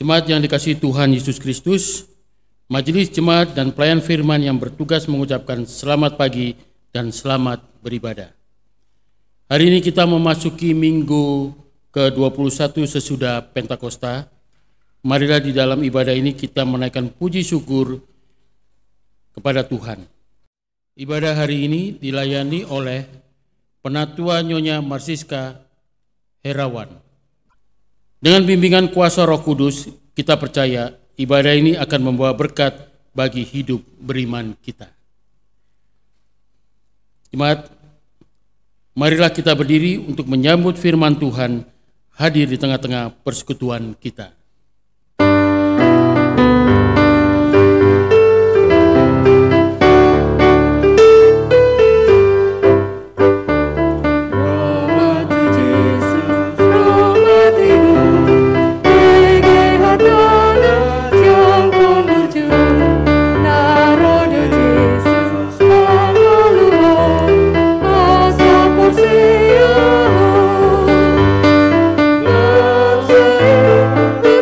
Jemaat yang dikasihi Tuhan Yesus Kristus, Majelis Jemaat dan Pelayan Firman yang bertugas mengucapkan selamat pagi dan selamat beribadah. Hari ini kita memasuki minggu ke-21 sesudah Pentakosta. Marilah di dalam ibadah ini kita menaikkan puji syukur kepada Tuhan. Ibadah hari ini dilayani oleh Penatua Nyonya Marsiska Herawan. Dengan bimbingan kuasa Roh Kudus, kita percaya ibadah ini akan membawa berkat bagi hidup beriman kita. Jemaat, marilah kita berdiri untuk menyambut firman Tuhan hadir di tengah-tengah persekutuan kita. Thank you.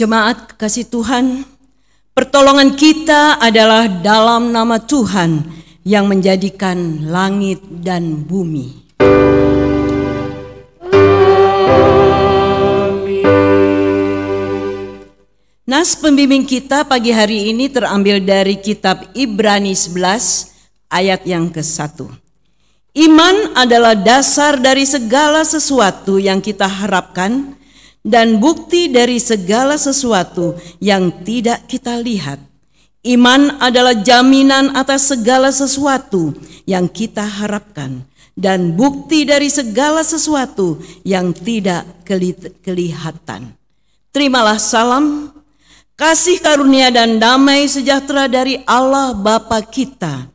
Jemaat kekasih Tuhan, pertolongan kita adalah dalam nama Tuhan yang menjadikan langit dan bumi. Nas pembimbing kita pagi hari ini terambil dari kitab Ibrani 11 ayat yang ke-1. Iman adalah dasar dari segala sesuatu yang kita harapkan dan bukti dari segala sesuatu yang tidak kita lihat. Iman adalah jaminan atas segala sesuatu yang kita harapkan dan bukti dari segala sesuatu yang tidak kelihatan. Terimalah salam, kasih karunia dan damai sejahtera dari Allah Bapa kita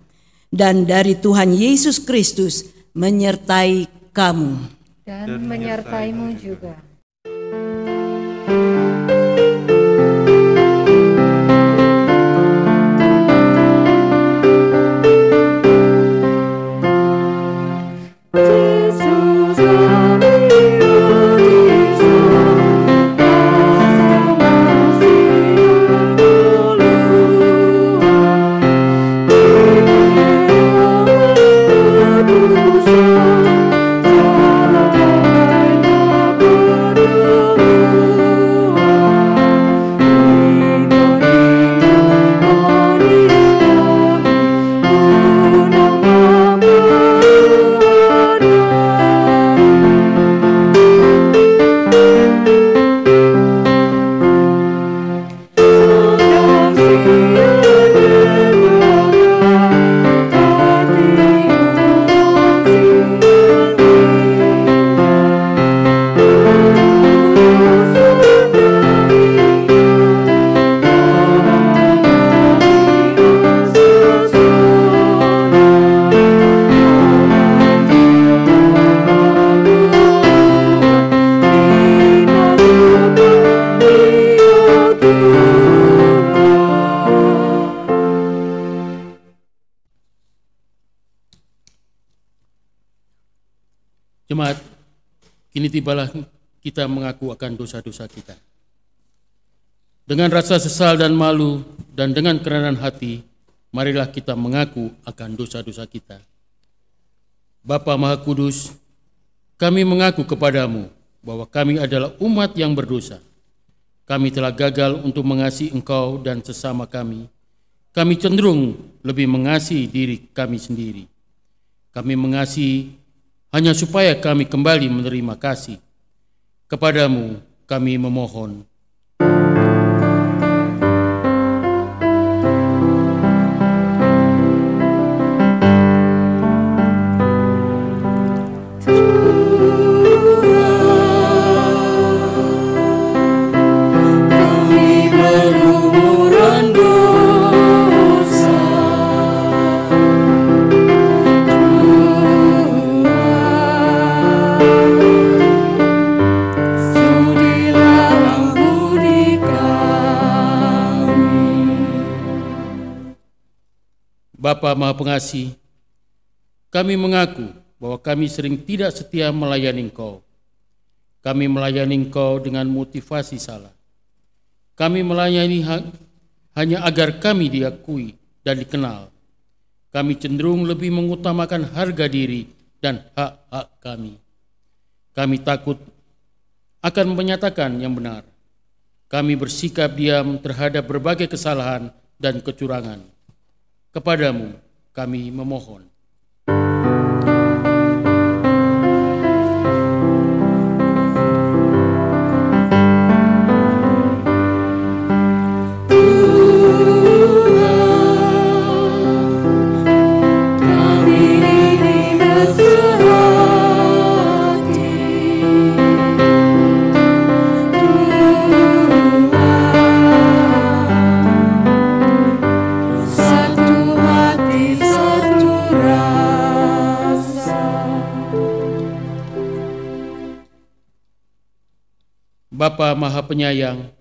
dan dari Tuhan Yesus Kristus menyertai kamu. Dan menyertaimu juga. Jemaat, kini tibalah kita mengaku akan dosa-dosa kita. Dengan rasa sesal dan malu dan dengan kerenahan hati, marilah kita mengaku akan dosa-dosa kita. Bapa Maha Kudus, kami mengaku kepadamu bahwa kami adalah umat yang berdosa. Kami telah gagal untuk mengasihi Engkau dan sesama kami. Kami cenderung lebih mengasihi diri kami sendiri. Kami mengasihi hanya supaya kami kembali menerima kasih. Kepadamu kami memohon. Bapa Maha Pengasih, kami mengaku bahwa kami sering tidak setia melayani Engkau. Kami melayani Engkau dengan motivasi salah. Kami melayani hanya agar kami diakui dan dikenal. Kami cenderung lebih mengutamakan harga diri dan hak-hak kami. Kami takut akan menyatakan yang benar. Kami bersikap diam terhadap berbagai kesalahan dan kecurangan. Kepadamu kami memohon. Bapa Maha Penyayang,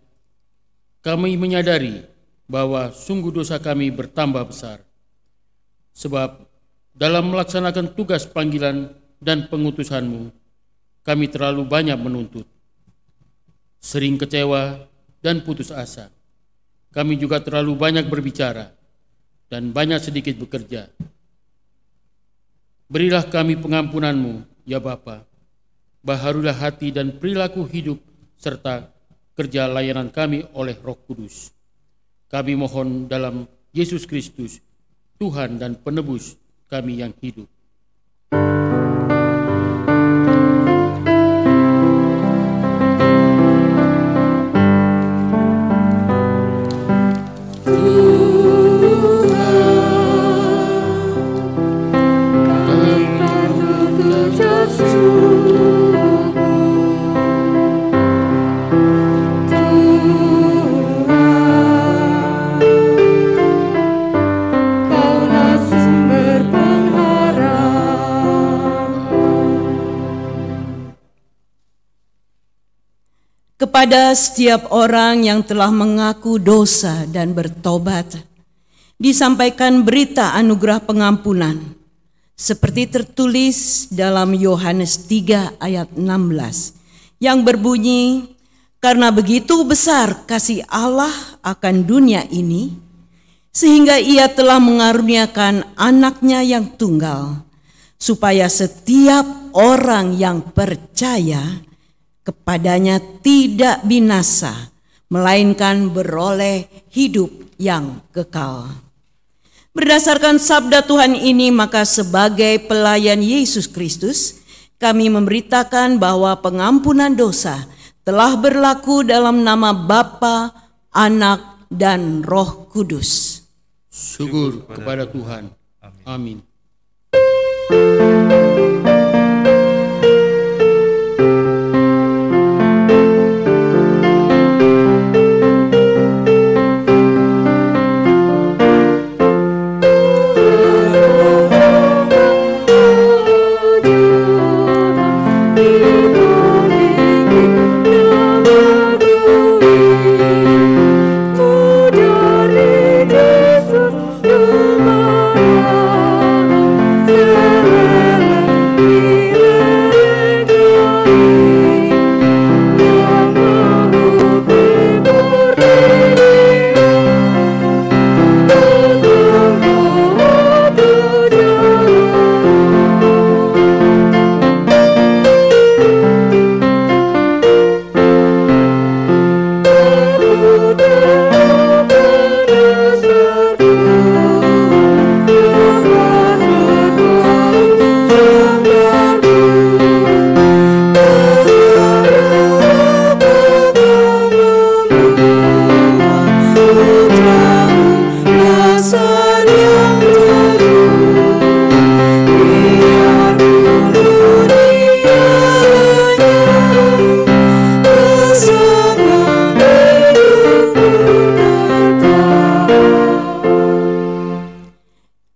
kami menyadari bahwa sungguh dosa kami bertambah besar. Sebab dalam melaksanakan tugas panggilan dan pengutusan-Mu, kami terlalu banyak menuntut. Sering kecewa dan putus asa. Kami juga terlalu banyak berbicara dan banyak sedikit bekerja. Berilah kami pengampunan-Mu, ya Bapa. Baharulah hati dan perilaku hidup serta kerja layanan kami oleh Roh Kudus. Kami mohon dalam Yesus Kristus, Tuhan dan Penebus kami yang hidup. Kepada setiap orang yang telah mengaku dosa dan bertobat, disampaikan berita anugerah pengampunan, seperti tertulis dalam Yohanes 3 ayat 16, yang berbunyi, "Karena begitu besar kasih Allah akan dunia ini, sehingga Ia telah mengaruniakan anaknya yang tunggal, supaya setiap orang yang percaya kepadanya tidak binasa, melainkan beroleh hidup yang kekal." Berdasarkan sabda Tuhan ini, maka sebagai pelayan Yesus Kristus, kami memberitakan bahwa pengampunan dosa telah berlaku dalam nama Bapa, Anak, dan Roh Kudus. Syukur kepada Tuhan. Amin.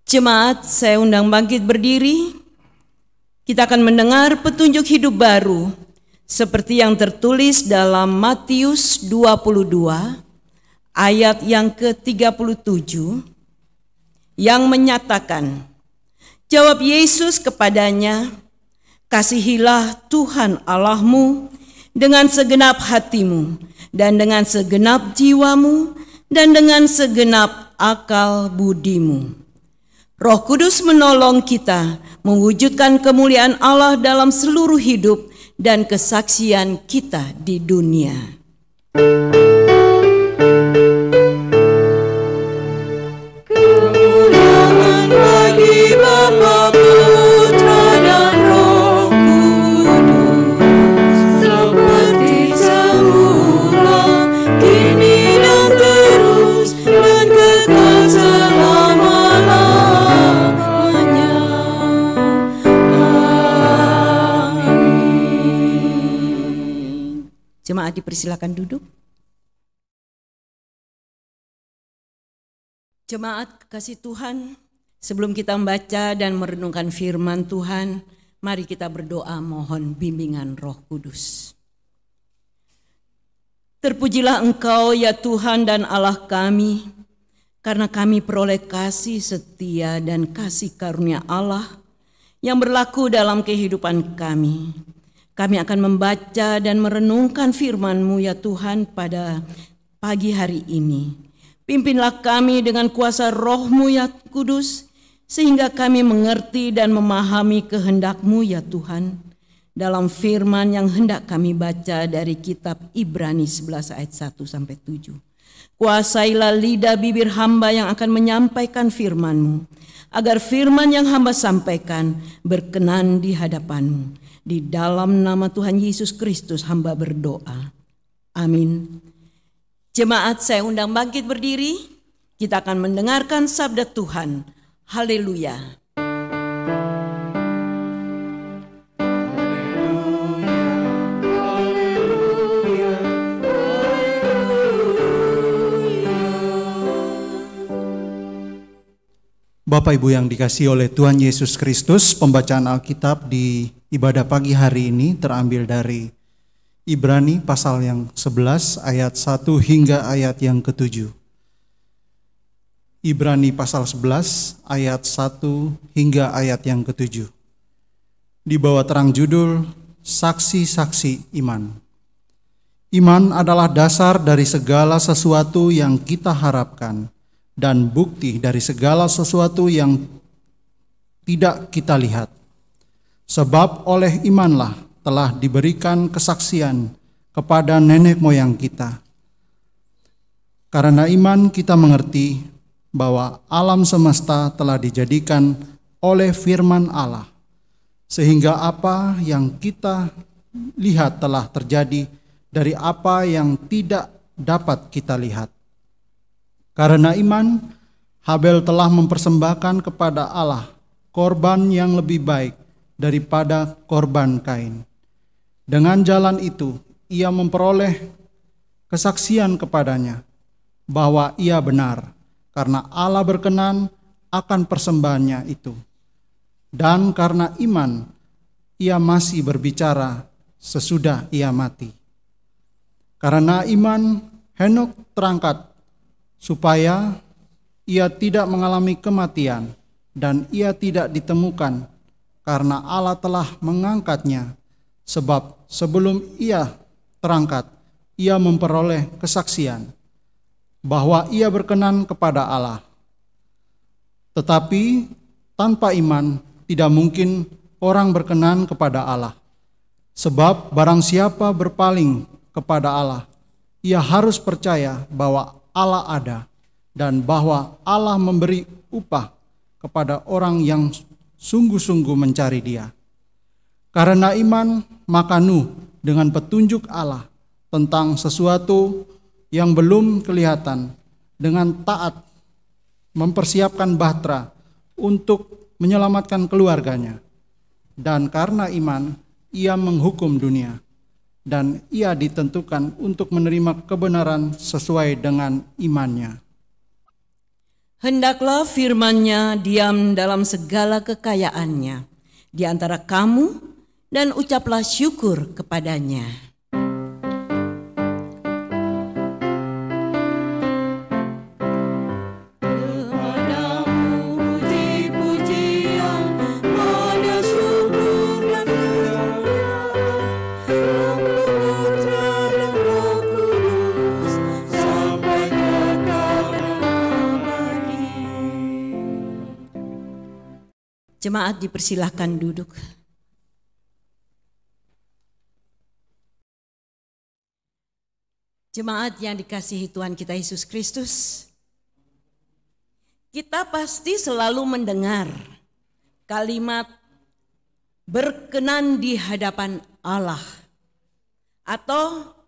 Jemaat, saya undang bangkit berdiri. Kita akan mendengar petunjuk hidup baru seperti yang tertulis dalam Matius 22 ayat yang ke-37 yang menyatakan, jawab Yesus kepadanya, "Kasihilah Tuhan Allahmu dengan segenap hatimu dan dengan segenap jiwamu dan dengan segenap akal budimu." Roh Kudus menolong kita mewujudkan kemuliaan Allah dalam seluruh hidup dan kesaksian kita di dunia. Kemuliaan bagi Bapa, Putra, dan Roh Kudus, seperti semula, kini dan terus, dan kekal selama-lamanya. Jemaat dipersilakan duduk. Jemaat kekasih Tuhan, sebelum kita membaca dan merenungkan firman Tuhan, mari kita berdoa mohon bimbingan Roh Kudus. Terpujilah Engkau ya Tuhan dan Allah kami, karena kami peroleh kasih setia dan kasih karunia Allah yang berlaku dalam kehidupan kami. Kami akan membaca dan merenungkan firman-Mu ya Tuhan pada pagi hari ini. Pimpinlah kami dengan kuasa Roh-Mu ya Kudus, sehingga kami mengerti dan memahami kehendak-Mu ya Tuhan, dalam firman yang hendak kami baca dari kitab Ibrani 11 ayat 1-7. Kuasailah lidah bibir hamba yang akan menyampaikan firman-Mu, agar firman yang hamba sampaikan berkenan di hadapan-Mu. Di dalam nama Tuhan Yesus Kristus hamba berdoa. Amin. Jemaat, saya undang bangkit berdiri. Kita akan mendengarkan sabda Tuhan. Haleluya. Bapak Ibu yang dikasihi oleh Tuhan Yesus Kristus, pembacaan Alkitab di ibadah pagi hari ini terambil dari Ibrani pasal yang 11 ayat 1 hingga ayat yang ke-7. Ibrani pasal 11 ayat 1 hingga ayat yang ke-7. Di bawah terang judul Saksi-saksi Iman. Iman adalah dasar dari segala sesuatu yang kita harapkan dan bukti dari segala sesuatu yang tidak kita lihat. Sebab oleh imanlah telah diberikan kesaksian kepada nenek moyang kita. Karena iman kita mengerti bahwa alam semesta telah dijadikan oleh firman Allah, sehingga apa yang kita lihat telah terjadi dari apa yang tidak dapat kita lihat. Karena iman, Habel telah mempersembahkan kepada Allah korban yang lebih baik daripada korban Kain. Dengan jalan itu, ia memperoleh kesaksian kepadanya bahwa ia benar, karena Allah berkenan akan persembahannya itu. Dan karena iman, ia masih berbicara sesudah ia mati. Karena iman, Henok terangkat supaya ia tidak mengalami kematian, dan ia tidak ditemukan karena Allah telah mengangkatnya. Sebab sebelum ia terangkat, ia memperoleh kesaksian bahwa ia berkenan kepada Allah. Tetapi tanpa iman tidak mungkin orang berkenan kepada Allah. Sebab barang siapa berpaling kepada Allah, ia harus percaya bahwa Allah ada dan bahwa Allah memberi upah kepada orang yang sungguh-sungguh mencari Dia. Karena iman, maka Nuh dengan petunjuk Allah tentang sesuatu yang belum kelihatan, dengan taat mempersiapkan bahtera untuk menyelamatkan keluarganya. Dan karena iman, ia menghukum dunia, dan ia ditentukan untuk menerima kebenaran sesuai dengan imannya. Hendaklah firman-Nya diam dalam segala kekayaannya di antara kamu, dan ucaplah syukur kepadanya. Jemaat dipersilahkan duduk. Jemaat yang dikasihi Tuhan kita Yesus Kristus, kita pasti selalu mendengar kalimat berkenan di hadapan Allah, atau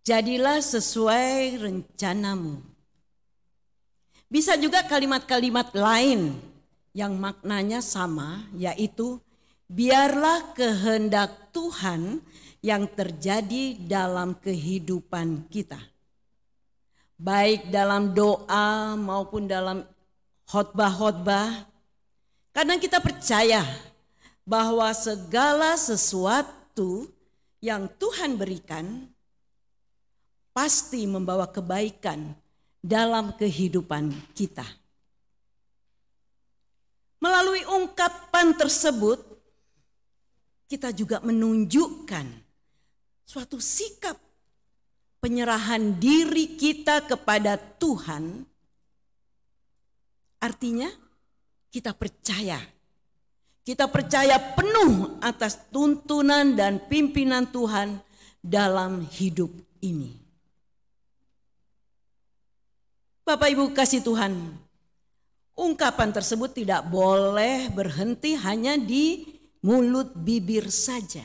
jadilah sesuai rencanamu. Bisa juga kalimat-kalimat lain yang maknanya sama, yaitu biarlah kehendak Tuhan yang terjadi dalam kehidupan kita. Baik dalam doa maupun dalam khotbah-khotbah. Karena kita percaya bahwa segala sesuatu yang Tuhan berikan pasti membawa kebaikan dalam kehidupan kita. Melalui ungkapan tersebut, kita juga menunjukkan suatu sikap penyerahan diri kita kepada Tuhan, artinya kita percaya. Kita percaya penuh atas tuntunan dan pimpinan Tuhan dalam hidup ini. Bapak Ibu kasih Tuhan, ungkapan tersebut tidak boleh berhenti hanya di mulut bibir saja.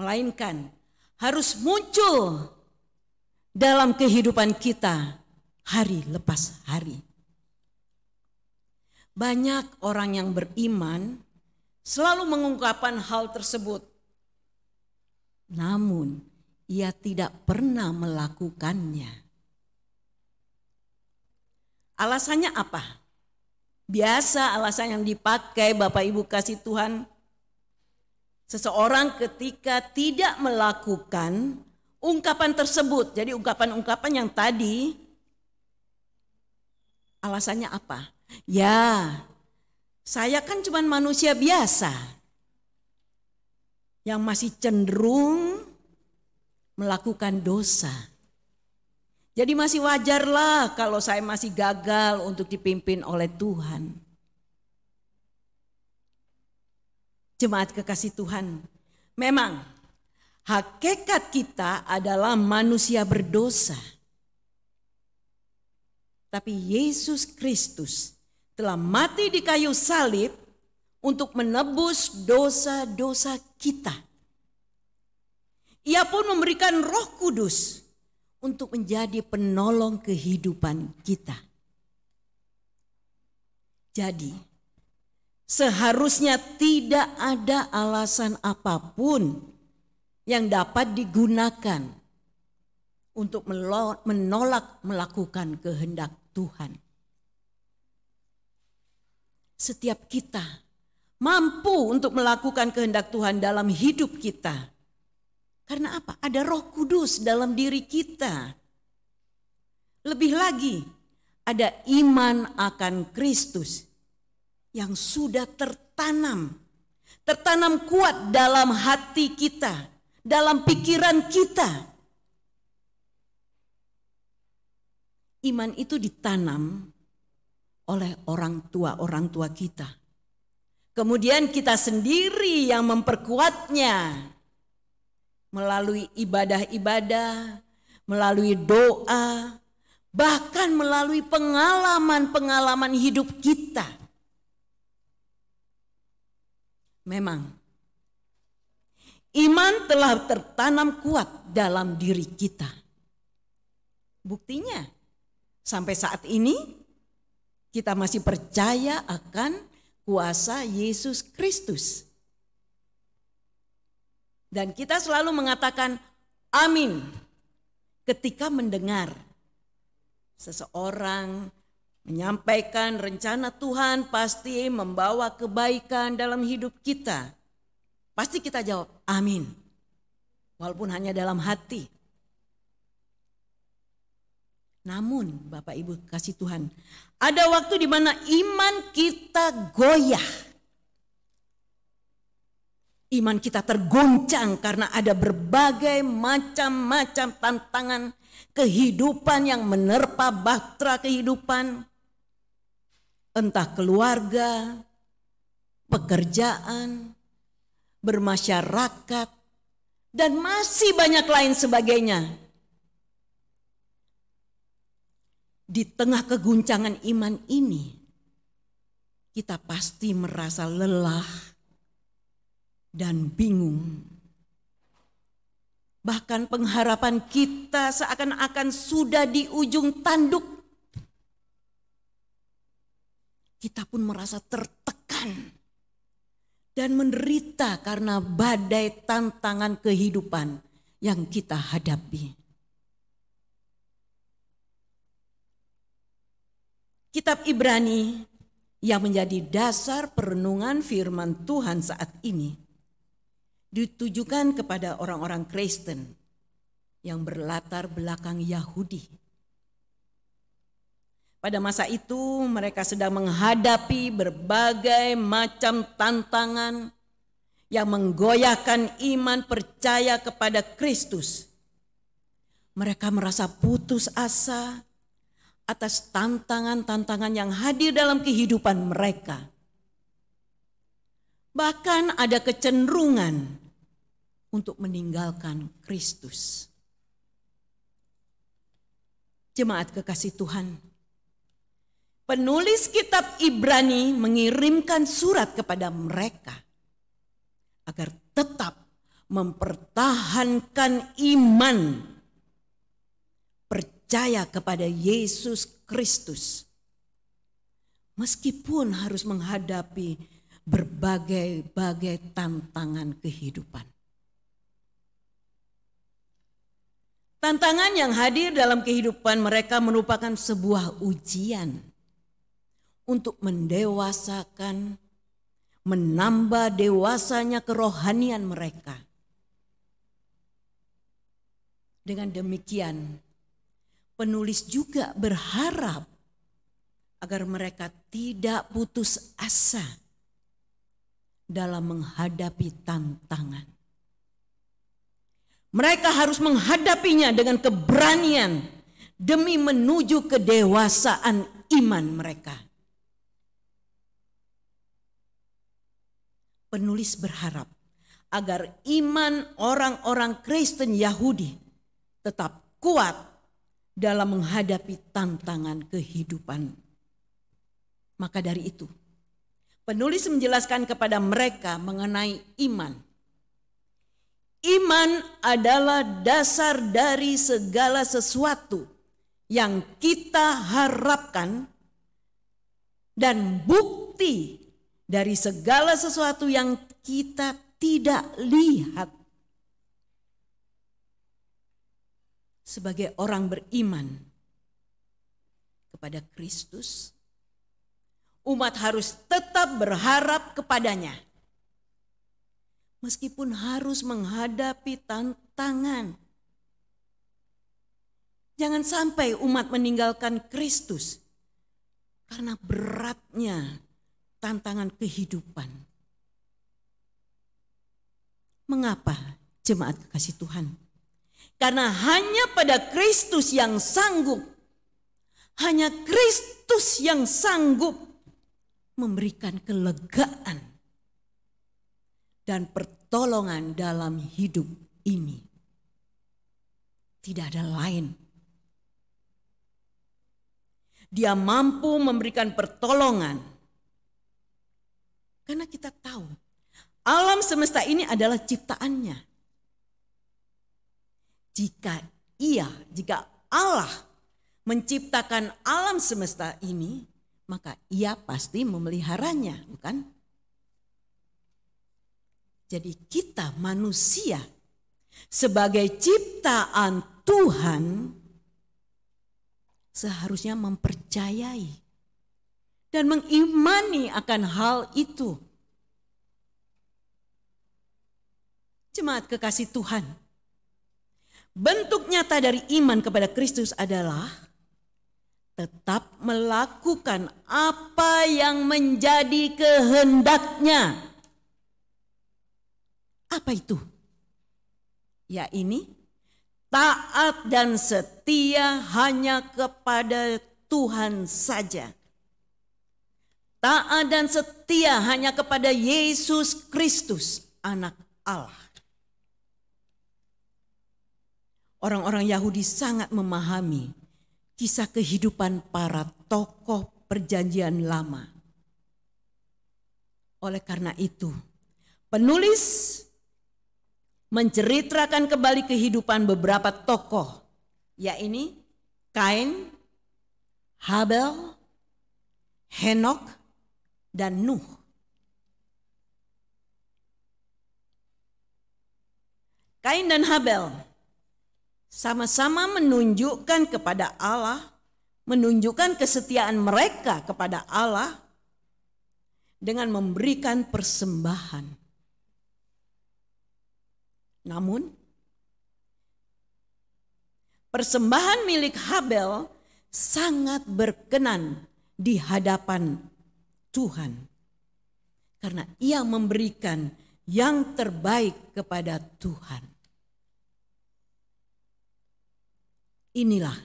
Melainkan harus muncul dalam kehidupan kita hari lepas hari. Banyak orang yang beriman selalu mengungkapkan hal tersebut, namun ia tidak pernah melakukannya. Alasannya apa? Biasa alasan yang dipakai Bapak Ibu kasih Tuhan, seseorang ketika tidak melakukan ungkapan tersebut, jadi ungkapan-ungkapan yang tadi, alasannya apa? Ya, saya kan cuma manusia biasa yang masih cenderung melakukan dosa. Jadi masih wajarlah kalau saya masih gagal untuk dipimpin oleh Tuhan. Jemaat kekasih Tuhan, memang hakikat kita adalah manusia berdosa. Tapi Yesus Kristus telah mati di kayu salib untuk menebus dosa-dosa kita. Ia pun memberikan Roh Kudus untuk menjadi penolong kehidupan kita. Jadi, seharusnya tidak ada alasan apapun yang dapat digunakan untuk menolak melakukan kehendak Tuhan. Setiap kita mampu untuk melakukan kehendak Tuhan dalam hidup kita. Karena apa? Ada Roh Kudus dalam diri kita. Lebih lagi, ada iman akan Kristus yang sudah tertanam kuat dalam hati kita, dalam pikiran kita. Iman itu ditanam oleh orang tua kita. Kemudian kita sendiri yang memperkuatnya melalui ibadah-ibadah, melalui doa, bahkan melalui pengalaman-pengalaman hidup kita. Memang iman telah tertanam kuat dalam diri kita. Buktinya sampai saat ini kita masih percaya akan kuasa Yesus Kristus. Dan kita selalu mengatakan amin ketika mendengar seseorang menyampaikan rencana Tuhan pasti membawa kebaikan dalam hidup kita. Pasti kita jawab amin, walaupun hanya dalam hati. Namun Bapak Ibu kasih Tuhan, ada waktu di mana iman kita goyah. Iman kita tergoncang karena ada berbagai macam-macam tantangan kehidupan yang menerpa bahtera kehidupan. Entah keluarga, pekerjaan, bermasyarakat, dan masih banyak lain sebagainya. Di tengah keguncangan iman ini, kita pasti merasa lelah dan bingung. Bahkan pengharapan kita seakan-akan sudah di ujung tanduk. Kita pun merasa tertekan dan menderita karena badai tantangan kehidupan yang kita hadapi. Kitab Ibrani yang menjadi dasar perenungan firman Tuhan saat ini ditujukan kepada orang-orang Kristen yang berlatar belakang Yahudi. Pada masa itu mereka sedang menghadapi berbagai macam tantangan yang menggoyahkan iman percaya kepada Kristus Mereka merasa putus asa atas tantangan-tantangan yang hadir dalam kehidupan mereka. Bahkan ada kecenderungan untuk meninggalkan Kristus. Jemaat kekasih Tuhan, penulis kitab Ibrani mengirimkan surat kepada mereka agar tetap mempertahankan iman, percaya kepada Yesus Kristus, meskipun harus menghadapi berbagai-bagai tantangan kehidupan. Tantangan yang hadir dalam kehidupan mereka merupakan sebuah ujian untuk mendewasakan, menambah dewasanya kerohanian mereka. Dengan demikian, penulis juga berharap agar mereka tidak putus asa dalam menghadapi tantangan. Mereka harus menghadapinya dengan keberanian demi menuju kedewasaan iman mereka. Penulis berharap agar iman orang-orang Kristen Yahudi tetap kuat dalam menghadapi tantangan kehidupan. Maka dari itu, penulis menjelaskan kepada mereka mengenai iman. Iman adalah dasar dari segala sesuatu yang kita harapkan dan bukti dari segala sesuatu yang kita tidak lihat. Sebagai orang beriman kepada Kristus, umat harus tetap berharap kepadanya. Meskipun harus menghadapi tantangan. Jangan sampai umat meninggalkan Kristus karena beratnya tantangan kehidupan. Mengapa, jemaat kekasih Tuhan? Karena hanya pada Kristus yang sanggup, hanya Kristus yang sanggup memberikan kelegaan dan pertolongan dalam hidup ini. Tidak ada lain. Dia mampu memberikan pertolongan. Karena kita tahu, alam semesta ini adalah ciptaannya. Jika Allah menciptakan alam semesta ini, maka Ia pasti memeliharanya, bukan? Jadi kita manusia sebagai ciptaan Tuhan seharusnya mempercayai dan mengimani akan hal itu. Jemaat kekasih Tuhan, bentuk nyata dari iman kepada Kristus adalah tetap melakukan apa yang menjadi kehendak-Nya. Apa itu? Ya ini, taat dan setia hanya kepada Tuhan saja. Taat dan setia hanya kepada Yesus Kristus, Anak Allah. Orang-orang Yahudi sangat memahami kisah kehidupan para tokoh Perjanjian Lama. Oleh karena itu, penulis menceritakan kembali kehidupan beberapa tokoh, yaitu Kain, Habel, Henok, dan Nuh. Kain dan Habel sama-sama menunjukkan kepada Allah, menunjukkan kesetiaan mereka kepada Allah dengan memberikan persembahan. Namun, persembahan milik Habel sangat berkenan di hadapan Tuhan. Karena ia memberikan yang terbaik kepada Tuhan. Inilah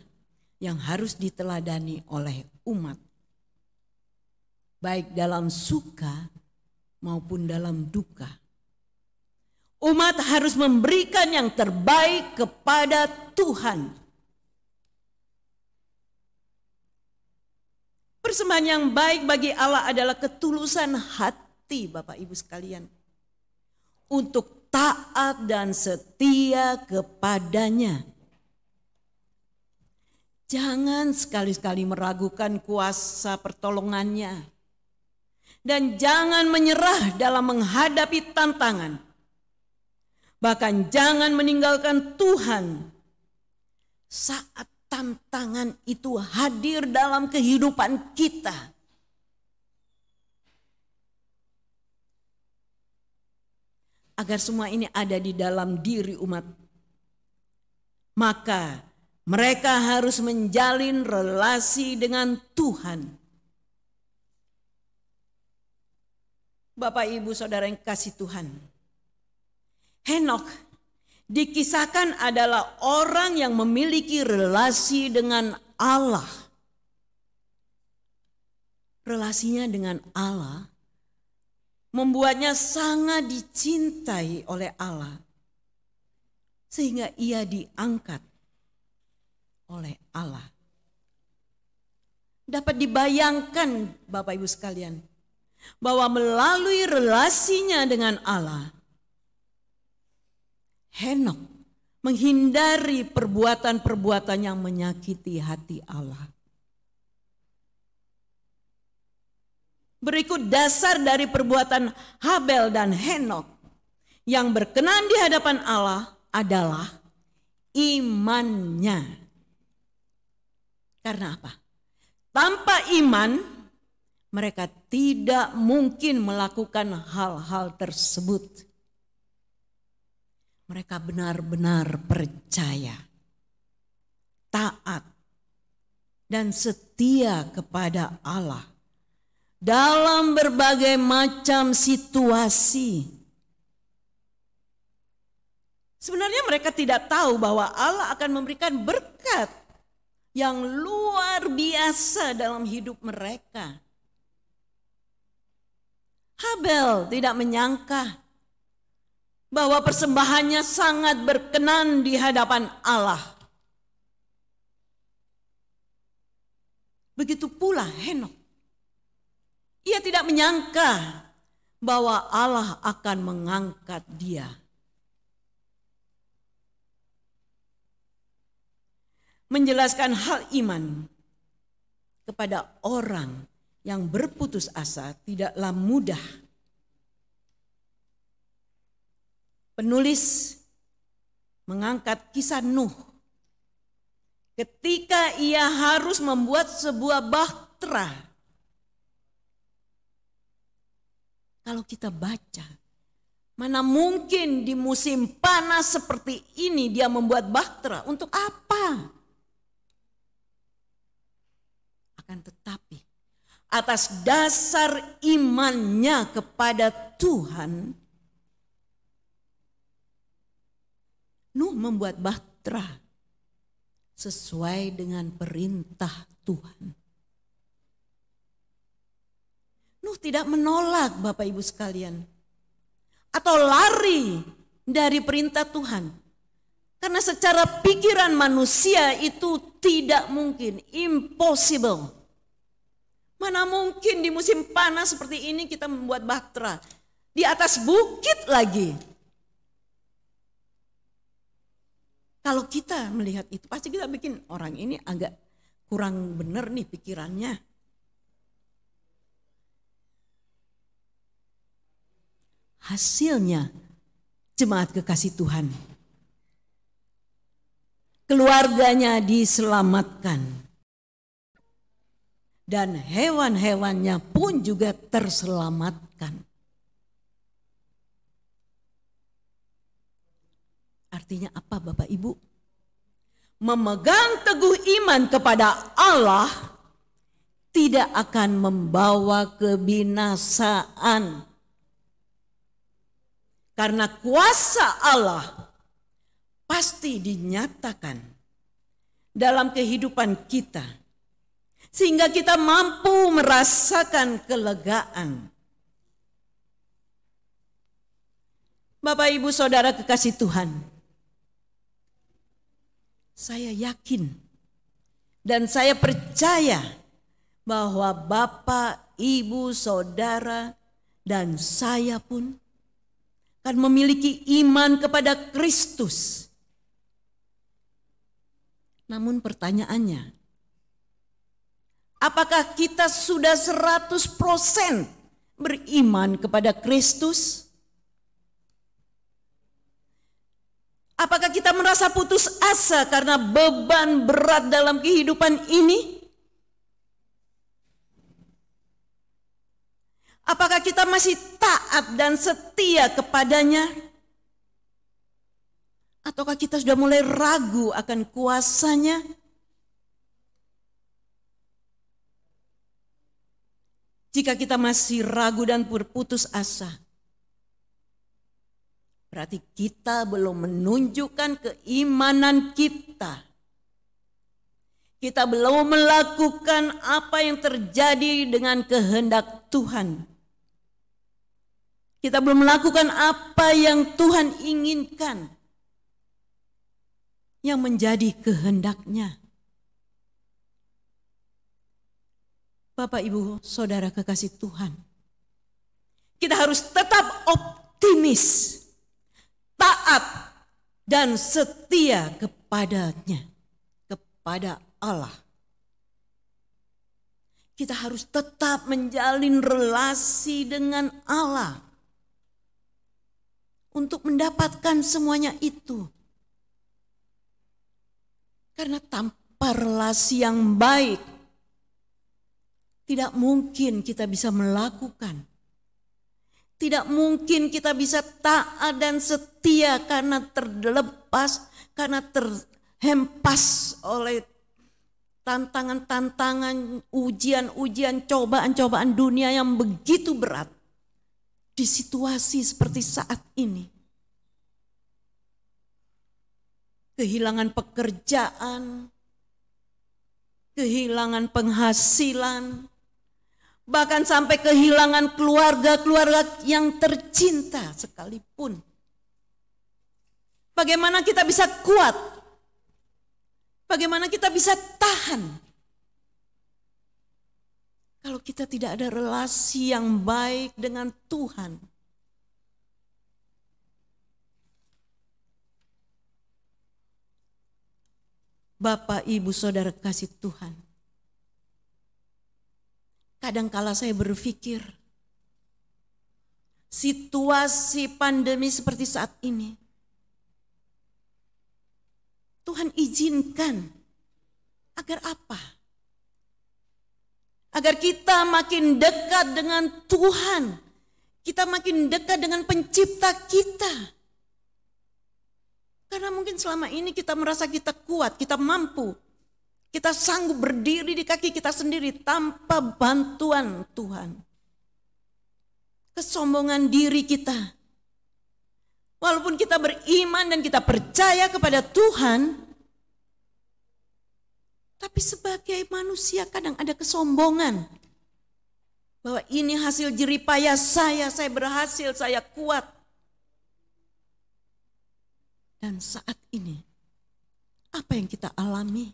yang harus diteladani oleh umat, baik dalam suka maupun dalam duka. Umat harus memberikan yang terbaik kepada Tuhan. Persembahan yang baik bagi Allah adalah ketulusan hati, Bapak Ibu sekalian, untuk taat dan setia kepadanya. Jangan sekali-kali meragukan kuasa pertolongannya, dan jangan menyerah dalam menghadapi tantangan. Bahkan jangan meninggalkan Tuhan saat tantangan itu hadir dalam kehidupan kita. Agar semua ini ada di dalam diri umat, maka mereka harus menjalin relasi dengan Tuhan. Bapak, Ibu, Saudara yang kasih Tuhan, Henokh dikisahkan adalah orang yang memiliki relasi dengan Allah. Relasinya dengan Allah membuatnya sangat dicintai oleh Allah, sehingga ia diangkat oleh Allah. Dapat dibayangkan, Bapak Ibu sekalian, bahwa melalui relasinya dengan Allah, Henokh menghindari perbuatan-perbuatan yang menyakiti hati Allah. Berikut dasar dari perbuatan Habel dan Henokh yang berkenan di hadapan Allah adalah imannya. Karena apa? Tanpa iman, mereka tidak mungkin melakukan hal-hal tersebut. Mereka benar-benar percaya, taat, dan setia kepada Allah dalam berbagai macam situasi. Sebenarnya mereka tidak tahu bahwa Allah akan memberikan berkat yang luar biasa dalam hidup mereka. Habel tidak menyangka bahwa persembahannya sangat berkenan di hadapan Allah. Begitu pula Henokh. Ia tidak menyangka bahwa Allah akan mengangkat dia. Menjelaskan hal iman kepada orang yang berputus asa tidaklah mudah. Penulis mengangkat kisah Nuh ketika ia harus membuat sebuah bahtera. Kalau kita baca, mana mungkin di musim panas seperti ini dia membuat bahtera? Untuk apa? Akan tetapi atas dasar imannya kepada Tuhan, Nuh membuat bahtera sesuai dengan perintah Tuhan. Nuh tidak menolak, Bapak Ibu sekalian, atau lari dari perintah Tuhan. Karena secara pikiran manusia itu tidak mungkin, impossible. Mana mungkin di musim panas seperti ini kita membuat bahtera di atas bukit lagi. Kalau kita melihat itu, pasti kita bikin orang ini agak kurang benar nih pikirannya. Hasilnya, jemaat kekasih Tuhan, keluarganya diselamatkan. Dan hewan-hewannya pun juga terselamatkan. Artinya apa, Bapak Ibu? Memegang teguh iman kepada Allah tidak akan membawa kebinasaan. Karena kuasa Allah pasti dinyatakan dalam kehidupan kita, sehingga kita mampu merasakan kelegaan. Bapak, Ibu, Saudara kekasih Tuhan, saya yakin dan saya percaya bahwa Bapak, Ibu, Saudara, dan saya pun akan memiliki iman kepada Kristus. Namun pertanyaannya, apakah kita sudah 100% beriman kepada Kristus? Apakah kita merasa putus asa karena beban berat dalam kehidupan ini? Apakah kita masih taat dan setia kepadanya? Ataukah kita sudah mulai ragu akan kuasanya? Jika kita masih ragu dan berputus asa, berarti kita belum menunjukkan keimanan kita. Kita belum melakukan apa yang terjadi dengan kehendak Tuhan. Kita belum melakukan apa yang Tuhan inginkan, yang menjadi kehendak-Nya. Bapak, Ibu, Saudara kekasih Tuhan, kita harus tetap optimis, taat, dan setia kepadanya, kepada Allah. Kita harus tetap menjalin relasi dengan Allah untuk mendapatkan semuanya itu. Karena tanpa relasi yang baik, tidak mungkin kita bisa melakukan. Tidak mungkin kita bisa taat dan setia karena terlepas, karena terhempas oleh tantangan-tantangan, ujian-ujian, cobaan-cobaan dunia yang begitu berat di situasi seperti saat ini. Kehilangan pekerjaan, kehilangan penghasilan, bahkan sampai kehilangan keluarga-keluarga yang tercinta sekalipun. Bagaimana kita bisa kuat? Bagaimana kita bisa tahan? Kalau kita tidak ada relasi yang baik dengan Tuhan. Bapak, Ibu, Saudara kasih Tuhan, kadangkala saya berpikir, situasi pandemi seperti saat ini, Tuhan izinkan agar apa? Agar kita makin dekat dengan Tuhan, kita makin dekat dengan Pencipta kita. Karena mungkin selama ini kita merasa kita kuat, kita mampu, kita sanggup berdiri di kaki kita sendiri tanpa bantuan Tuhan. Kesombongan diri kita. Walaupun kita beriman dan kita percaya kepada Tuhan, tapi sebagai manusia kadang ada kesombongan. Bahwa ini hasil jeripayah saya berhasil, saya kuat. Dan saat ini, apa yang kita alami?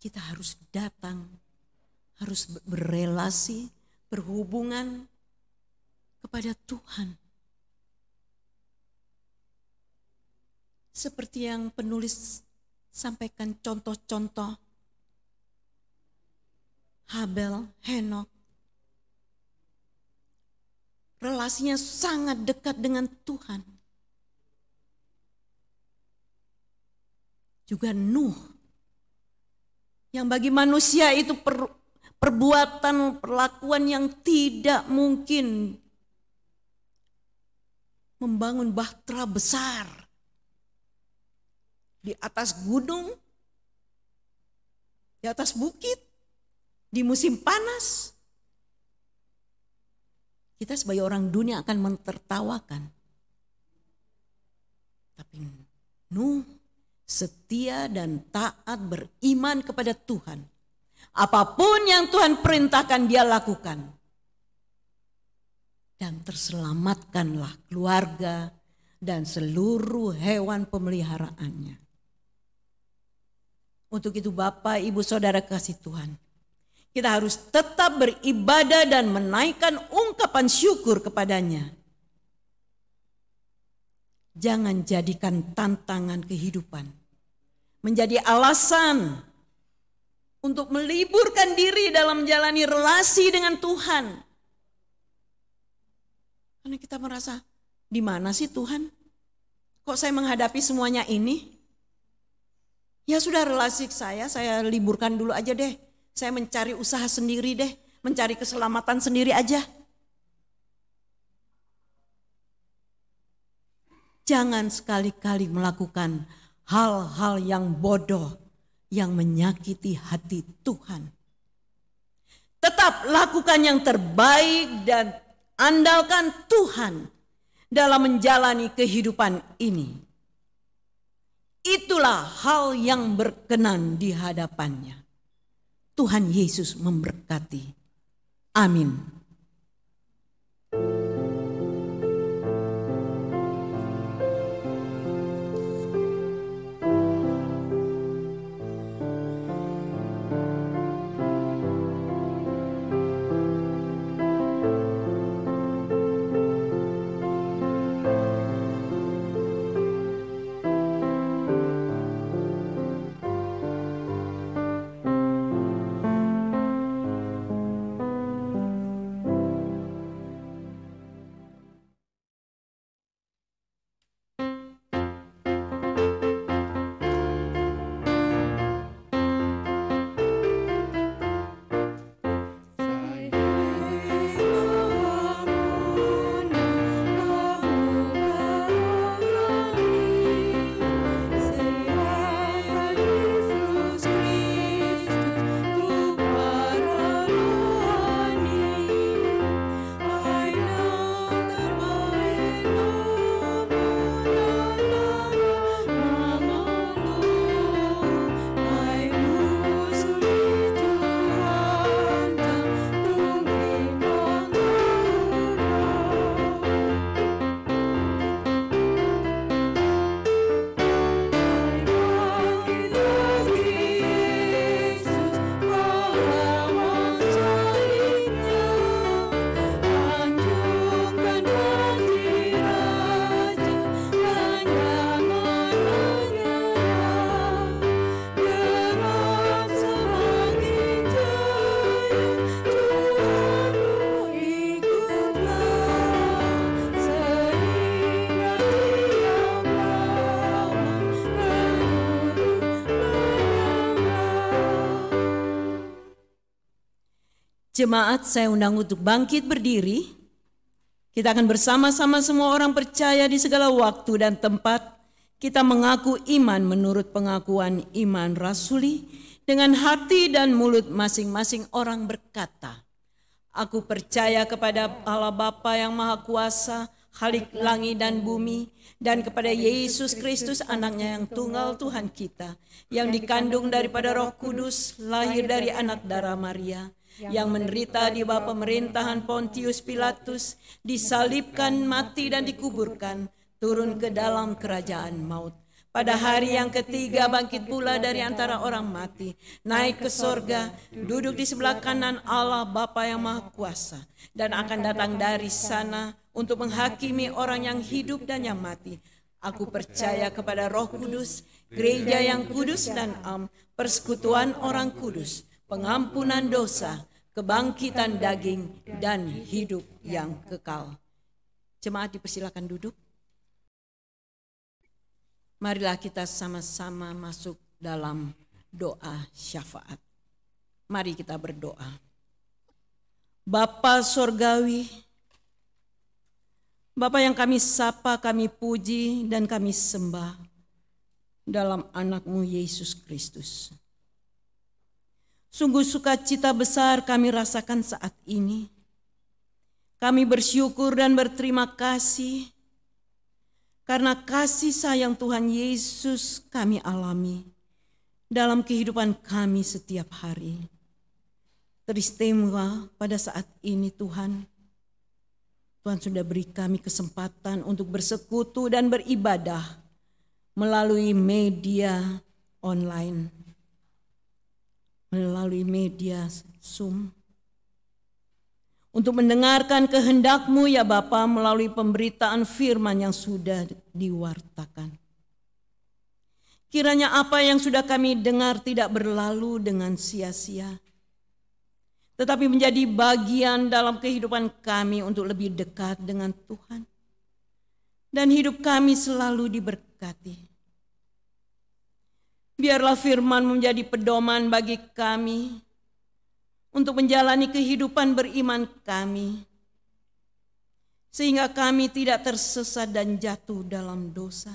Kita harus datang, harus berrelasi, berhubungan kepada Tuhan. Seperti yang penulis sampaikan contoh-contoh Habel, Henok. Relasinya sangat dekat dengan Tuhan. Juga Nuh, yang bagi manusia itu perbuatan, perlakuan yang tidak mungkin, membangun bahtera besar di atas gunung, di atas bukit, di musim panas. Kita sebagai orang dunia akan mentertawakan. Tapi Nuh setia dan taat beriman kepada Tuhan. Apapun yang Tuhan perintahkan dia lakukan. Dan terselamatkanlah keluarga dan seluruh hewan pemeliharaannya. Untuk itu Bapak, Ibu, Saudara kasih Tuhan, kita harus tetap beribadah dan menaikkan ungkapan syukur kepadanya. Jangan jadikan tantangan kehidupan menjadi alasan untuk meliburkan diri dalam menjalani relasi dengan Tuhan. Karena kita merasa, di mana sih Tuhan? Kok saya menghadapi semuanya ini? Ya sudah, relasi saya liburkan dulu aja deh. Saya mencari usaha sendiri deh, mencari keselamatan sendiri aja. Jangan sekali-kali melakukan hal-hal yang bodoh yang menyakiti hati Tuhan. Tetap lakukan yang terbaik dan andalkan Tuhan dalam menjalani kehidupan ini. Itulah hal yang berkenan di hadapannya. Tuhan Yesus memberkati. Amin. Jemaat, saya undang untuk bangkit berdiri. Kita akan bersama-sama semua orang percaya di segala waktu dan tempat. Kita mengaku iman menurut pengakuan iman rasuli. Dengan hati dan mulut masing-masing orang berkata, aku percaya kepada Allah Bapa yang Maha Kuasa, Khalik langit dan bumi, dan kepada Yesus Kristus anaknya yang tunggal Tuhan kita, yang dikandung daripada Roh Kudus, lahir dari anak darah Maria, yang menderita di bawah pemerintahan Pontius Pilatus, disalibkan, mati dan dikuburkan, turun ke dalam kerajaan maut. Pada hari yang ketiga bangkit pula dari antara orang mati, naik ke sorga, duduk di sebelah kanan Allah Bapa yang Maha Kuasa, dan akan datang dari sana untuk menghakimi orang yang hidup dan yang mati. Aku percaya kepada Roh Kudus, gereja yang kudus dan am, persekutuan orang kudus, pengampunan dosa, kebangkitan daging, dan hidup yang kekal. Jemaat dipersilakan duduk. Marilah kita sama-sama masuk dalam doa syafaat. Mari kita berdoa. Bapa Sorgawi, Bapa yang kami sapa, kami puji, dan kami sembah dalam anak-Mu Yesus Kristus. Sungguh sukacita besar kami rasakan saat ini. Kami bersyukur dan berterima kasih Karena kasih sayang Tuhan Yesus kami alami dalam kehidupan kami setiap hari. Teristimewa pada saat ini Tuhan sudah beri kami kesempatan untuk bersekutu dan beribadah melalui media online, melalui media Zoom. Untuk mendengarkan kehendak-Mu ya Bapa melalui pemberitaan firman yang sudah diwartakan. Kiranya apa yang sudah kami dengar tidak berlalu dengan sia-sia, tetapi menjadi bagian dalam kehidupan kami untuk lebih dekat dengan Tuhan. Dan hidup kami selalu diberkati. Biarlah firman menjadi pedoman bagi kami untuk menjalani kehidupan beriman kami, sehingga kami tidak tersesat dan jatuh dalam dosa.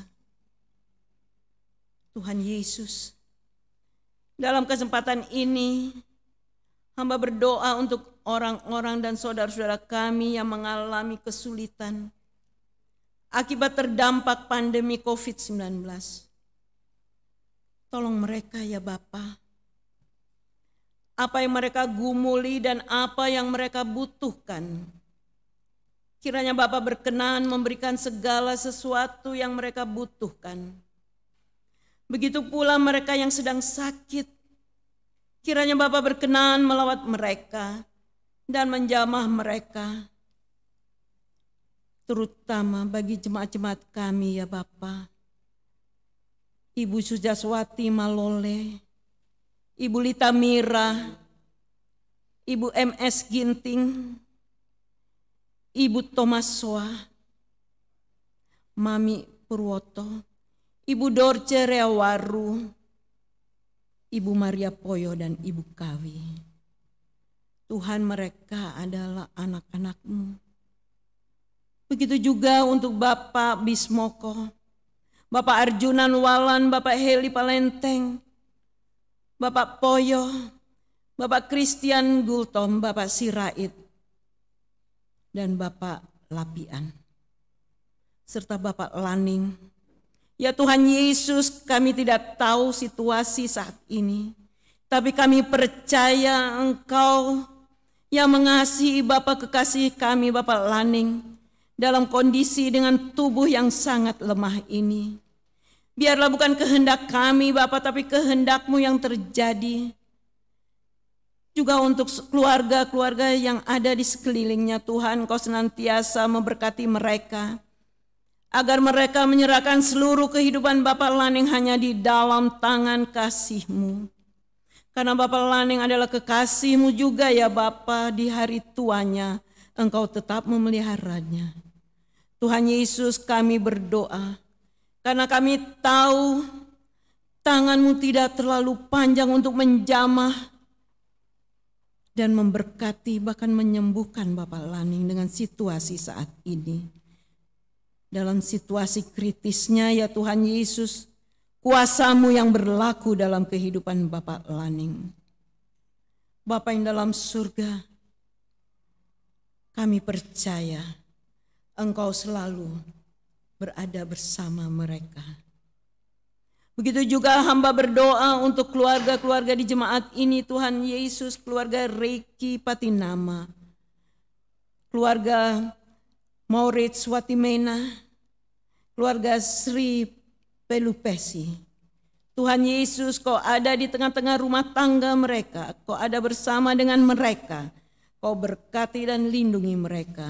Tuhan Yesus, dalam kesempatan ini, hamba berdoa untuk orang-orang dan saudara-saudara kami yang mengalami kesulitan akibat terdampak pandemi COVID-19. Tolong mereka ya Bapa. Apa yang mereka gumuli dan apa yang mereka butuhkan. Kiranya Bapa berkenan memberikan segala sesuatu yang mereka butuhkan. Begitu pula mereka yang sedang sakit. Kiranya Bapa berkenan melawat mereka dan menjamah mereka. Terutama bagi jemaat-jemaat kami ya Bapa. Ibu Sujaswati Malole, Ibu Lita Mira, Ibu MS Ginting, Ibu Thomas Soa, Mami Purwoto, Ibu Dorce Reawaru, Ibu Maria Poyo dan Ibu Kawi. Tuhan, mereka adalah anak-anak-Mu. Begitu juga untuk Bapak Bismoko, Bapak Arjunan Walan, Bapak Heli Palenteng, Bapak Poyo, Bapak Christian Gultom, Bapak Sirait, dan Bapak Lapian, serta Bapak Laning. Ya Tuhan Yesus, kami tidak tahu situasi saat ini, tapi kami percaya Engkau yang mengasihi Bapak kekasih kami, Bapak Laning, dalam kondisi dengan tubuh yang sangat lemah ini. Biarlah bukan kehendak kami Bapa, tapi kehendak-Mu yang terjadi. Juga untuk keluarga-keluarga yang ada di sekelilingnya Tuhan, Kau senantiasa memberkati mereka, agar mereka menyerahkan seluruh kehidupan Bapak Laning hanya di dalam tangan kasih-Mu. Karena Bapak Laning adalah kekasih-Mu juga ya Bapa, di hari tuanya Engkau tetap memeliharanya. Tuhan Yesus, kami berdoa, karena kami tahu tangan-Mu tidak terlalu panjang untuk menjamah dan memberkati, bahkan menyembuhkan Bapak Laning dengan situasi saat ini. Dalam situasi kritisnya ya Tuhan Yesus, kuasa-Mu yang berlaku dalam kehidupan Bapak Laning. Bapa yang dalam surga, kami percaya Engkau selalu berada bersama mereka. Begitu juga hamba berdoa untuk keluarga-keluarga di jemaat ini Tuhan Yesus, keluarga Reiki Patinama, keluarga Maurits Watimena, keluarga Sri Pelupesi. Tuhan Yesus, Kau ada di tengah-tengah rumah tangga mereka, Kau ada bersama dengan mereka, Kau berkati dan lindungi mereka.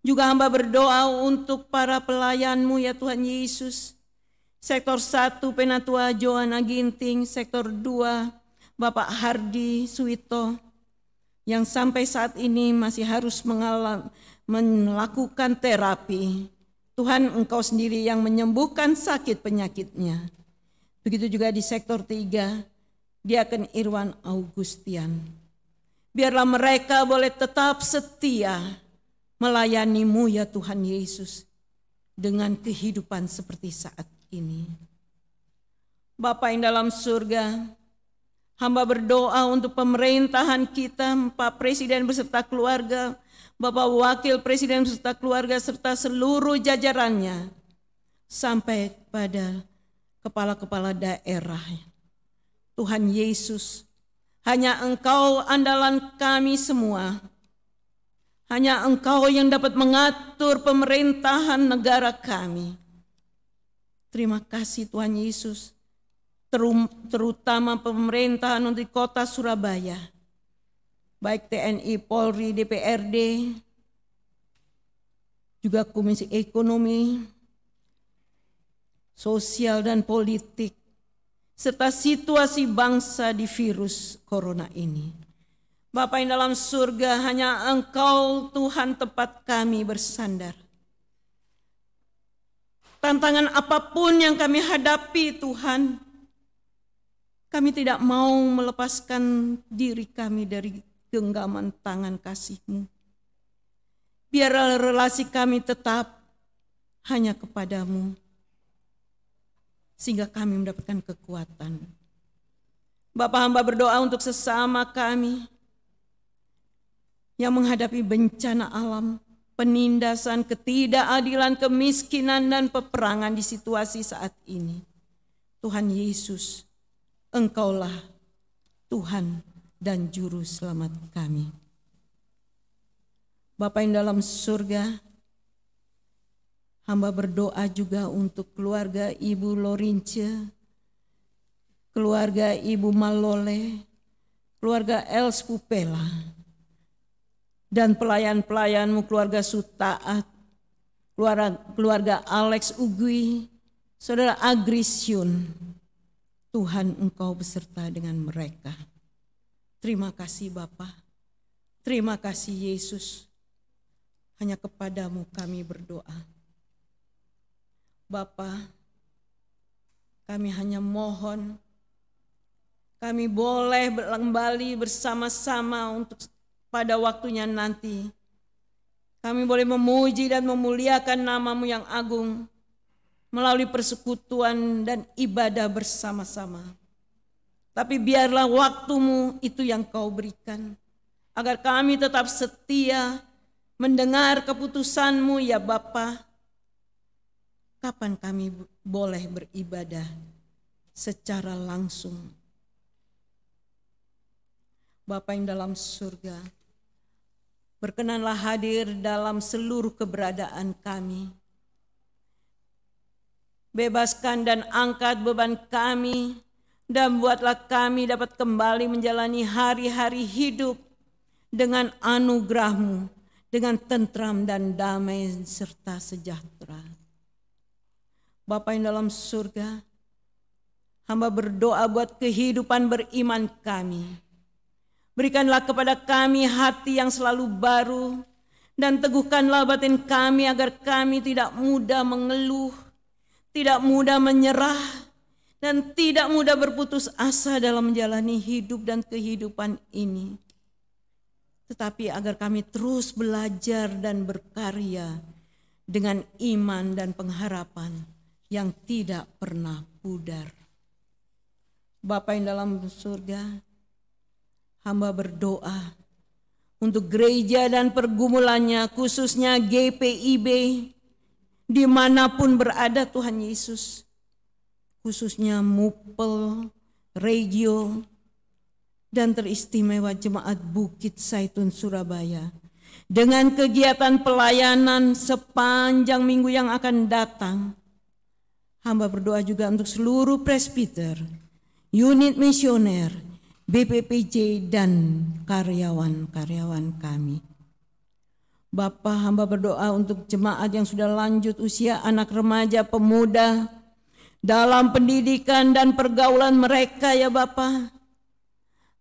Juga hamba berdoa untuk para pelayan-Mu ya Tuhan Yesus. Sektor 1 Penatua Joanna Ginting, sektor 2 Bapak Hardi Suwito, yang sampai saat ini masih harus melakukan terapi. Tuhan, Engkau sendiri yang menyembuhkan sakit penyakitnya. Begitu juga di sektor 3 Diaken Irwan Augustian. Biarlah mereka boleh tetap setia melayani-Mu ya Tuhan Yesus dengan kehidupan seperti saat ini. Bapa yang dalam surga, hamba berdoa untuk pemerintahan kita, Pak Presiden beserta keluarga, Bapak Wakil Presiden beserta keluarga serta seluruh jajarannya. sampai pada kepala-kepala daerah. Tuhan Yesus, hanya Engkau andalan kami semua. Hanya Engkau yang dapat mengatur pemerintahan negara kami. Terima kasih Tuhan Yesus, terutama pemerintahan untuk kota Surabaya. Baik TNI, Polri, DPRD, juga Komisi Ekonomi, Sosial dan Politik, serta situasi bangsa di virus corona ini. Bapa yang dalam surga, hanya Engkau Tuhan tempat kami bersandar. Tantangan apapun yang kami hadapi Tuhan, kami tidak mau melepaskan diri kami dari genggaman tangan kasih-Mu. Biarlah relasi kami tetap hanya kepadamu, sehingga kami mendapatkan kekuatan. Bapa, hamba berdoa untuk sesama kami yang menghadapi bencana alam, penindasan, ketidakadilan, kemiskinan, dan peperangan di situasi saat ini. Tuhan Yesus, Engkaulah Tuhan dan Juru Selamat kami. Bapa yang dalam surga, hamba berdoa juga untuk keluarga Ibu Lorince, keluarga Ibu Malole, keluarga Els Pupela, dan pelayan-pelayan-Mu, keluarga Sutaat, keluarga Alex Ugui, Saudara Agrisiun. Tuhan, Engkau beserta dengan mereka. Terima kasih Bapa, terima kasih Yesus. Hanya kepadamu kami berdoa. Bapa, kami hanya mohon, kami boleh kembali bersama-sama untuk pada waktunya nanti. Kami boleh memuji dan memuliakan nama-Mu yang agung melalui persekutuan dan ibadah bersama-sama. Tapi biarlah waktu-Mu itu yang Kau berikan, agar kami tetap setia mendengar keputusan-Mu ya Bapa. Kapan kami boleh beribadah secara langsung? Bapa yang dalam surga, berkenanlah hadir dalam seluruh keberadaan kami. Bebaskan dan angkat beban kami, dan buatlah kami dapat kembali menjalani hari-hari hidup dengan anugerah-Mu, dengan tentram dan damai serta sejahtera. Bapa yang dalam surga, hamba berdoa buat kehidupan beriman kami. Berikanlah kepada kami hati yang selalu baru, dan teguhkanlah batin kami agar kami tidak mudah mengeluh, tidak mudah menyerah, dan tidak mudah berputus asa dalam menjalani hidup dan kehidupan ini. Tetapi agar kami terus belajar dan berkarya dengan iman dan pengharapan yang tidak pernah pudar. Bapa yang dalam surga, hamba berdoa untuk gereja dan pergumulannya, khususnya GPIB, dimanapun berada Tuhan Yesus, khususnya Mupel, Regio, dan teristimewa Jemaat Bukit Saitun Surabaya, dengan kegiatan pelayanan sepanjang minggu yang akan datang. Hamba berdoa juga untuk seluruh presbiter, unit misioner, BPPJ, dan karyawan-karyawan kami. Bapa, hamba berdoa untuk jemaat yang sudah lanjut usia, anak remaja, pemuda, dalam pendidikan dan pergaulan mereka ya Bapa.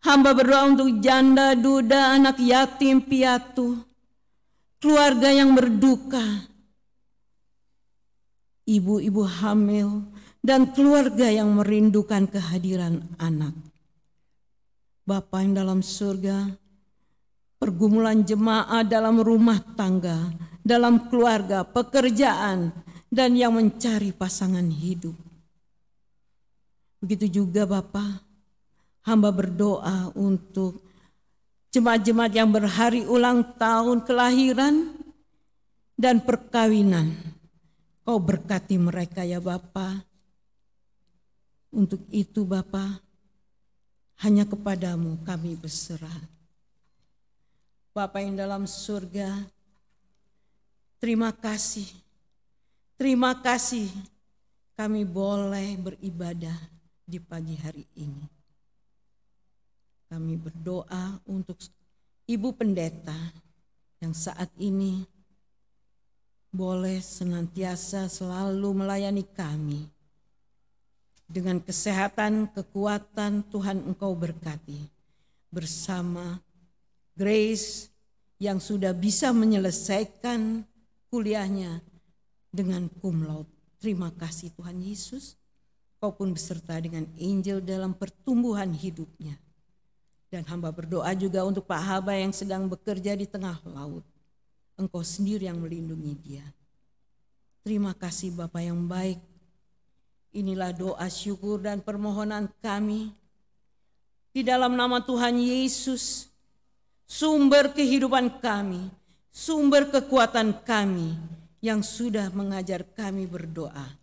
Hamba berdoa untuk janda, duda, anak yatim piatu, keluarga yang berduka, ibu-ibu hamil, dan keluarga yang merindukan kehadiran anak. Bapa yang dalam surga, pergumulan jemaat dalam rumah tangga, dalam keluarga, pekerjaan, dan yang mencari pasangan hidup. Begitu juga Bapa, hamba berdoa untuk jemaat-jemaat yang berhari ulang tahun kelahiran dan perkawinan, Kau berkati mereka ya Bapa. Untuk itu Bapa, hanya kepadamu kami berserah. Bapa yang dalam surga, terima kasih. Terima kasih kami boleh beribadah di pagi hari ini. Kami berdoa untuk Ibu Pendeta yang saat ini boleh senantiasa selalu melayani kami. Dengan kesehatan, kekuatan Tuhan Engkau berkati. Bersama Grace yang sudah bisa menyelesaikan kuliahnya dengan cum laude. Terima kasih Tuhan Yesus. Kau pun beserta dengan Angel dalam pertumbuhan hidupnya. Dan hamba berdoa juga untuk Pak Haba yang sedang bekerja di tengah laut. Engkau sendiri yang melindungi dia. Terima kasih Bapa yang baik. Inilah doa syukur dan permohonan kami. Di dalam nama Tuhan Yesus, sumber kehidupan kami, sumber kekuatan kami yang sudah mengajar kami berdoa.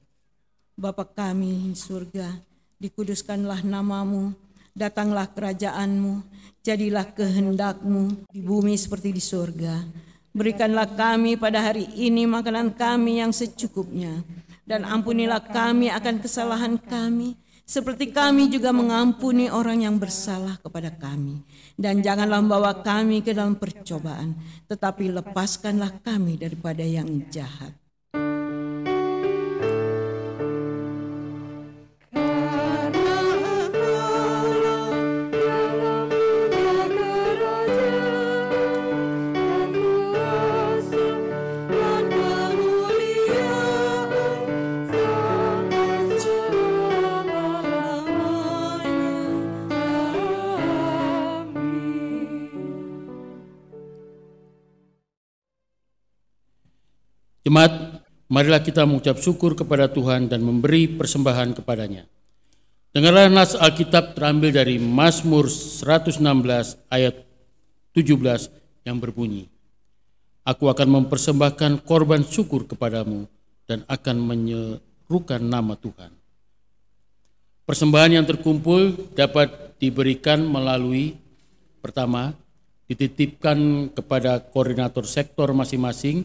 Bapa kami di surga, dikuduskanlah namamu, datanglah kerajaanmu, jadilah kehendakmu di bumi seperti di surga. Berikanlah kami pada hari ini makanan kami yang secukupnya. Dan ampunilah kami akan kesalahan kami, seperti kami juga mengampuni orang yang bersalah kepada kami. Dan janganlah membawa kami ke dalam percobaan, tetapi lepaskanlah kami daripada yang jahat. Jemaat, marilah kita mengucap syukur kepada Tuhan dan memberi persembahan kepadanya. Dengarlah nas Alkitab terambil dari Mazmur 116 ayat 17 yang berbunyi, Aku akan mempersembahkan korban syukur kepadamu dan akan menyerukan nama Tuhan. Persembahan yang terkumpul dapat diberikan melalui, pertama, dititipkan kepada koordinator sektor masing-masing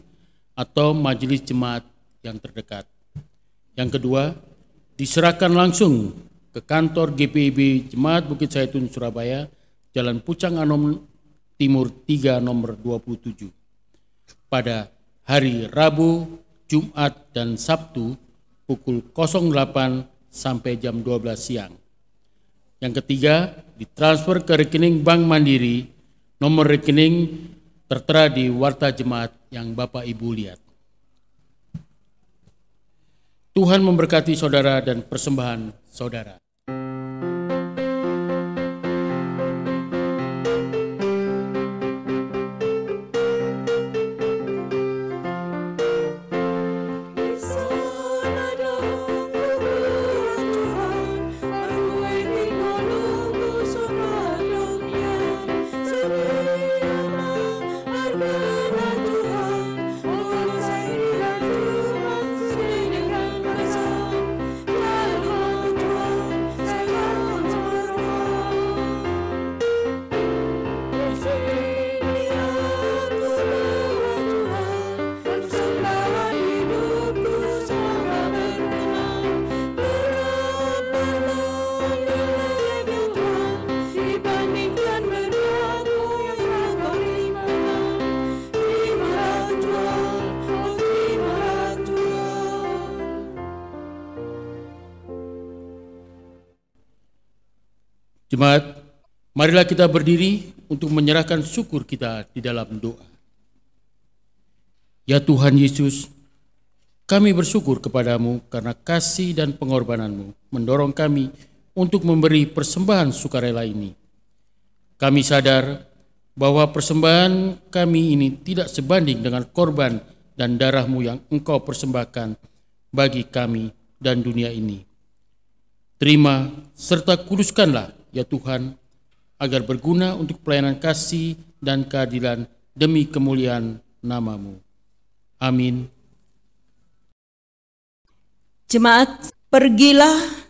atau majelis jemaat yang terdekat. Yang kedua, diserahkan langsung ke kantor GPIB Jemaat Bukit Zaitun Surabaya, Jalan Pucang Anom Timur 3 nomor 27. Pada hari Rabu, Jumat, dan Sabtu pukul 08 sampai jam 12 siang. Yang ketiga, ditransfer ke rekening Bank Mandiri, nomor rekening tertera di Warta Jemaat yang Bapak Ibu lihat. Tuhan memberkati saudara dan persembahan saudara. Jemaat, marilah kita berdiri untuk menyerahkan syukur kita di dalam doa. Ya Tuhan Yesus, kami bersyukur kepadamu karena kasih dan pengorbananmu mendorong kami untuk memberi persembahan sukarela ini. Kami sadar bahwa persembahan kami ini tidak sebanding dengan korban dan darahmu yang engkau persembahkan bagi kami dan dunia ini. Terima serta kuduskanlah ya Tuhan, agar berguna untuk pelayanan kasih dan keadilan demi kemuliaan nama-Mu. Amin. Jemaat, pergilah,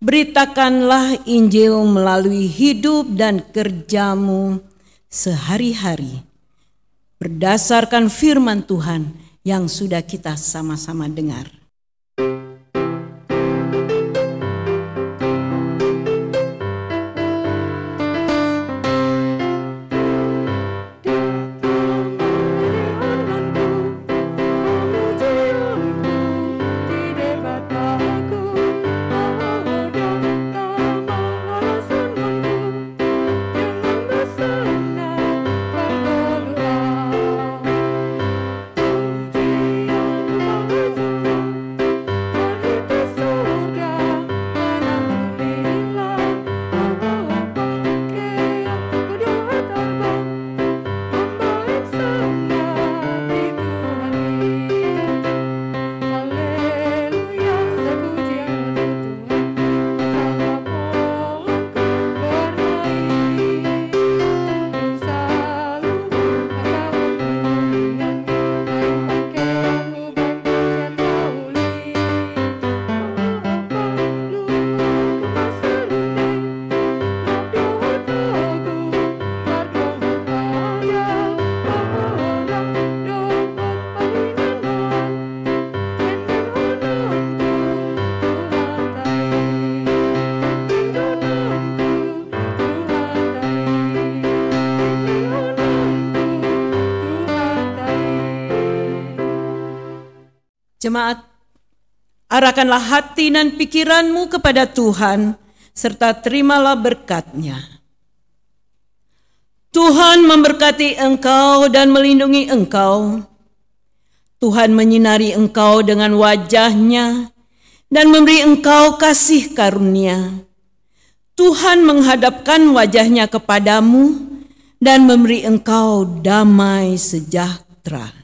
beritakanlah Injil melalui hidup dan kerjamu sehari-hari, berdasarkan firman Tuhan yang sudah kita sama-sama dengar. Jemaat, arahkanlah hati dan pikiranmu kepada Tuhan, serta terimalah berkat-Nya. Tuhan memberkati engkau dan melindungi engkau. Tuhan menyinari engkau dengan wajah-Nya dan memberi engkau kasih karunia. Tuhan menghadapkan wajah-Nya kepadamu dan memberi engkau damai sejahtera.